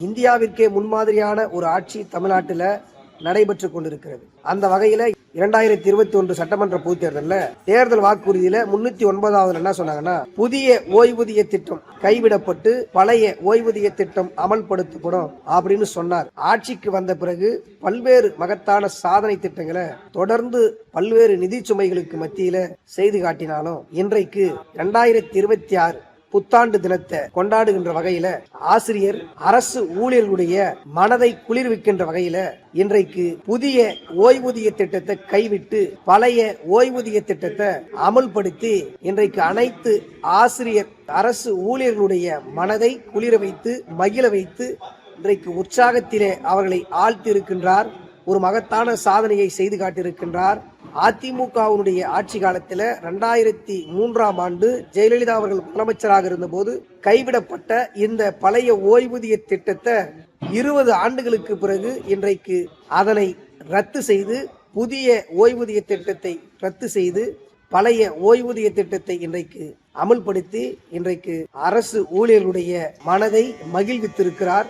இந்தியாவிற்கே முன்மாதிரியான ஒரு ஆட்சி தமிழ்நாட்டில் நடைபெற்றுக் கொண்டிருக்கிறது. அந்த வகையில 2021 சட்டமன்ற பொதுத் தேர்தலில் தேர்தல் வாக்குறுதியில 309வது என்ன சொன்னாங்கன்னா, புதிய ஓய்வூதிய திட்டம் கைவிடப்பட்டு பழைய ஓய்வூதிய திட்டம் அமல்படுத்தப்படும் அப்படின்னு சொன்னார். ஆட்சிக்கு வந்த பிறகு பல்வேறு மகத்தான சாதனை திட்டங்களை தொடர்ந்து பல்வேறு நிதி சுமைகளுக்கு மத்தியில செய்து காட்டினாலும் இன்றைக்கு 2026 புத்தாண்டு தினத்தை கொண்டாடுகின்ற வகையில ஆசிரியர் அரசு ஊழியர்களுடைய மனதை குளிர்விக்கின்ற வகையில இன்றைக்கு புதிய ஓய்வூதிய திட்டத்தை கைவிட்டு பழைய ஓய்வூதிய திட்டத்தை அமல்படுத்தி இன்றைக்கு அனைத்து ஆசிரியர் அரசு ஊழியர்களுடைய மனதை குளிர வைத்து மகிழ வைத்து இன்றைக்கு உற்சாகத்திலே அவர்களை ஆழ்த்தி இருக்கின்றார். ஒரு மகத்தான சாதனையை செய்து காட்டியிருக்கின்றார். அதிமுகவினுடைய ஆட்சி காலத்தில் 2003ஆம் ஆண்டு ஜெயலலிதா அவர்கள் முதலமைச்சராக இருந்தபோது கைவிடப்பட்ட இந்த பழைய ஓய்வூதிய திட்டத்தை 20 ஆண்டுகளுக்கு பிறகு இன்றைக்கு அதனை ரத்து செய்து புதிய ஓய்வூதிய திட்டத்தை ரத்து செய்து பழைய ஓய்வூதிய திட்டத்தை இன்றைக்கு அமல்படுத்தி இன்றைக்கு அரசு ஊழியர்களுடைய மனதை மகிழ்வித்திருக்கிறார்.